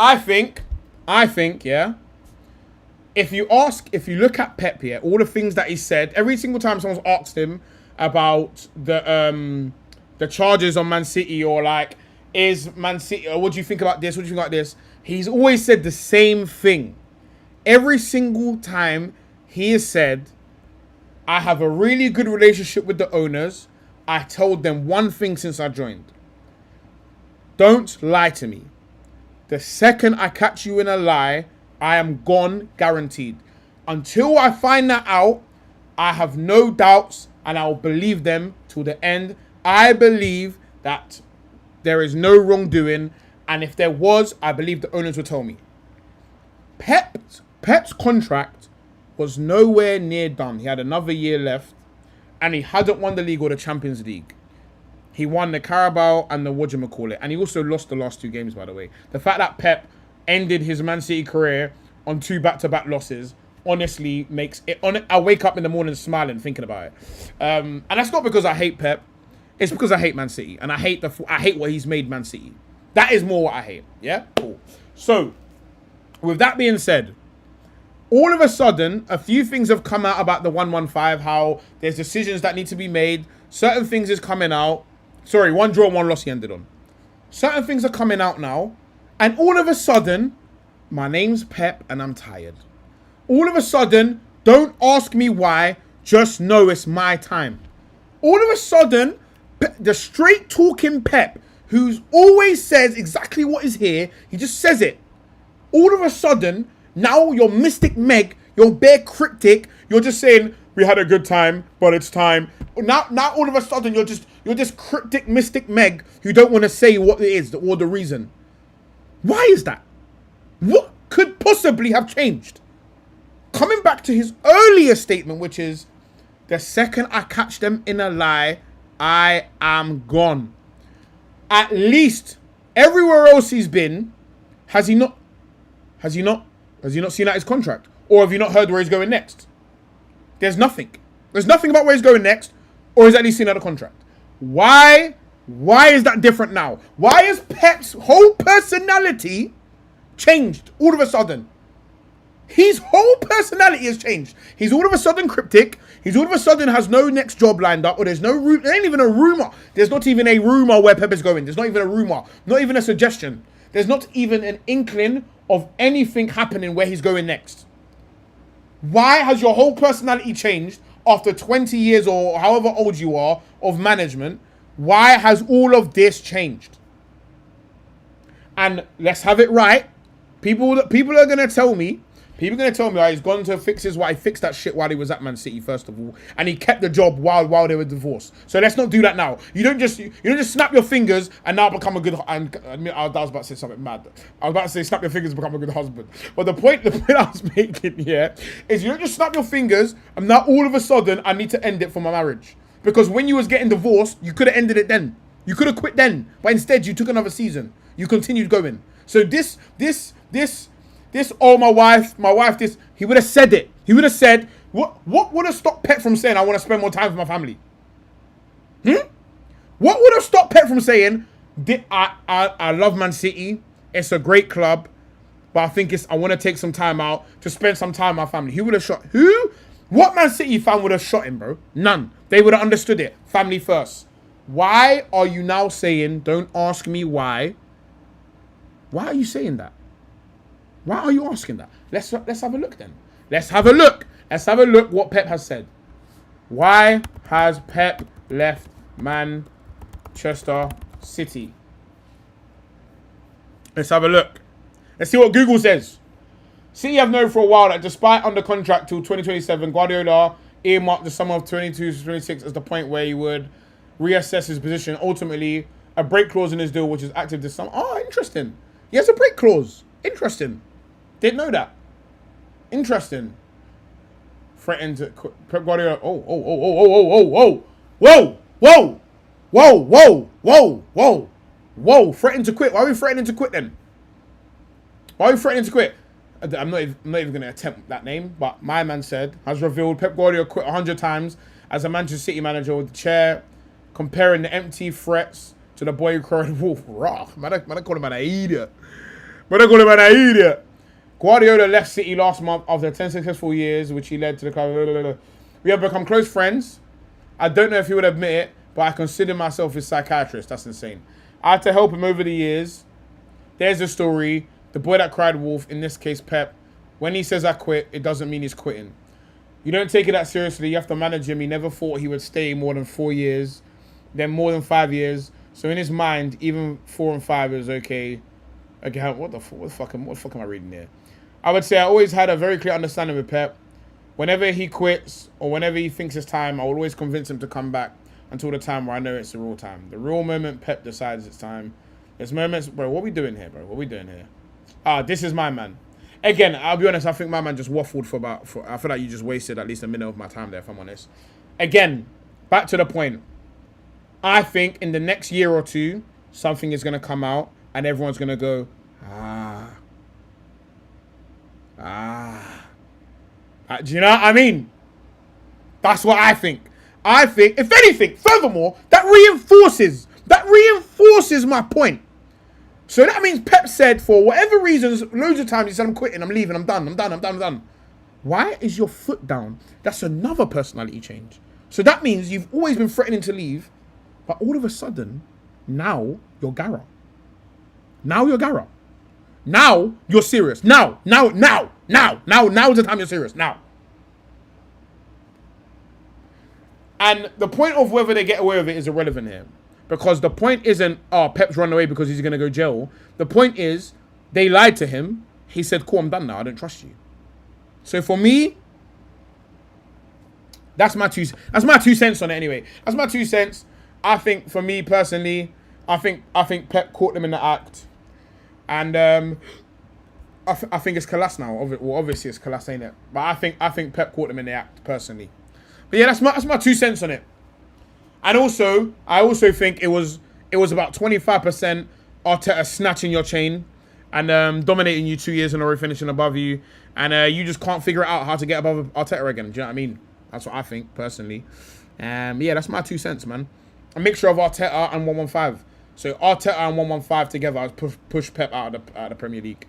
I think, yeah. If you look at Pep, yeah, all the things that he said, every single time someone's asked him about the charges on Man City, or like, is Man City, or what do you think about this? What do you think about this? He's always said the same thing. Every single time he has said, I have a really good relationship with the owners. I told them one thing since I joined. Don't lie to me. The second I catch you in a lie, I am gone, guaranteed. Until I find that out, I have no doubts and I will believe them till the end. I believe that there is no wrongdoing, and if there was, I believe the owners would tell me. Pep's contract was nowhere near done. He had another year left, and he hadn't won the league or the Champions League. He won the Carabao and the whatchamacallit, and he also lost the last 2 games, by the way. The fact that Pep ended his Man City career on 2 back-to-back losses honestly makes it... I wake up in the morning smiling thinking about it. And that's not because I hate Pep. It's because I hate Man City, and I hate what he's made Man City. That is more what I hate. Yeah? Cool. So, with that being said, all of a sudden, a few things have come out about the 115, how there's decisions that need to be made. Certain things is coming out. Sorry, 1 draw, 1 loss he ended on. Certain things are coming out now. And all of a sudden, my name's Pep and I'm tired. All of a sudden, don't ask me why, just know it's my time. All of a sudden, the straight talking Pep, who always says exactly what is here, he just says it. All of a sudden, now you're Mystic Meg, you're bare cryptic, you're just saying, we had a good time, but it's time. Now all of a sudden, you're just cryptic Mystic Meg who don't want to say what it is or the reason. Why is that? What could possibly have changed? Coming back to his earlier statement, which is, the second I catch them in a lie, I am gone. At least everywhere else he's been, has he not seen out his contract? Or have you not heard where he's going next? There's nothing. There's nothing about where he's going next, or he's at least seen out the contract. Why is that different now? Why has Pep's whole personality changed all of a sudden? His whole personality has changed. He's all of a sudden cryptic. He's all of a sudden has no next job lined up, or there's no room. There ain't even a rumor. There's not even a rumor where Pep is going. There's not even a rumor. Not even a suggestion. There's not even an inkling of anything happening where he's going next. Why has your whole personality changed after 20 years or however old you are of management? Why has all of this changed? And let's have it right. People are going to tell me, he's gone to fix his wife. He fixed that shit while he was at Man City, first of all. And he kept the job while they were divorced. So let's not do that now. You don't just snap your fingers and now become a good... I was about to say something mad. I was about to say snap your fingers and become a good husband. But the point I was making here is you don't just snap your fingers and now all of a sudden I need to end it for my marriage. Because when you was getting divorced, you could have ended it then. You could have quit then. But instead, you took another season. You continued going. So this, oh, my wife, this, he would have said it. He would have said, what would have stopped Pep from saying, I want to spend more time with my family? What would have stopped Pep from saying, I love Man City, it's a great club, but I think I want to take some time out to spend some time with my family? He would have shot, who? What Man City fan would have shot him, bro? None. They would have understood it. Family first. Why are you now saying, don't ask me why? Why are you saying that? Why are you asking that? Let's have a look then. Let's have a look. Let's have a look what Pep has said. Why has Pep left Manchester City? Let's have a look. Let's see what Google says. City have known for a while that despite under contract till 2027, Guardiola earmarked the summer of 22 to 26 as the point where he would reassess his position. Ultimately, a break clause in his deal, which is active this summer. Oh, interesting. He has a break clause. Interesting. Didn't know that. Interesting. Threatened to Pep Guardiola. Whoa. Threatened to quit. Why are we threatening to quit then? Why are we threatening to quit? I'm not even going to attempt that name, but my man said, has revealed Pep Guardiola quit 100 times as a Manchester City manager with the chair, comparing the empty threats to the boy who cried wolf. Rah, man, I call him an idiot. But they call him an idiot. Guardiola left City last month after 10 successful years, which he led to the club. We have become close friends. I don't know if he would admit it, but I consider myself his psychiatrist. That's insane. I had to help him over the years. There's the story. The boy that cried wolf, in this case Pep. When he says I quit, it doesn't mean he's quitting. You don't take it that seriously. You have to manage him. He never thought he would stay more than 4 years, then more than 5 years. So in his mind, even 4 and 5 is okay. Okay, what the fuck am I reading here? I would say I always had a very clear understanding with Pep. Whenever he quits or whenever he thinks it's time, I will always convince him to come back until the time where I know it's the real time. The real moment Pep decides it's time. There's moments, bro, what we doing here, bro? What we doing here? This is my man. Again, I'll be honest, I think my man just waffled I feel like you just wasted at least a minute of my time there, if I'm honest. Again, back to the point. I think in the next year or two, something is going to come out and everyone's going to go, do you know what I mean? That's what I think. I think, if anything, furthermore, that reinforces my point. So that means Pep said, for whatever reasons, loads of times he said, I'm quitting, I'm leaving, I'm done. Why is your foot down? That's another personality change. So that means you've always been threatening to leave, but all of a sudden, now you're Gara. Now you're serious. Now is the time you're serious. Now. And the point of whether they get away with it is irrelevant here. Because the point isn't, Pep's run away because he's going to go jail. The point is, they lied to him. He said, cool, I'm done now. I don't trust you. So for me, that's my 2 cents on it anyway. That's my 2 cents. I think, for me personally, I think Pep caught them in the act. And I think it's Kalas now. Well, obviously it's Kalas, ain't it? But I think Pep caught them in the act, personally. But yeah, that's my 2 cents on it. And also, I also think it was about 25% Arteta snatching your chain and dominating you 2 years in a row, finishing above you, and you just can't figure out how to get above Arteta again. Do you know what I mean? That's what I think personally. Yeah, that's my 2 cents, man. A mixture of Arteta and 115. So Arteta and 115 together push Pep out of the Premier League.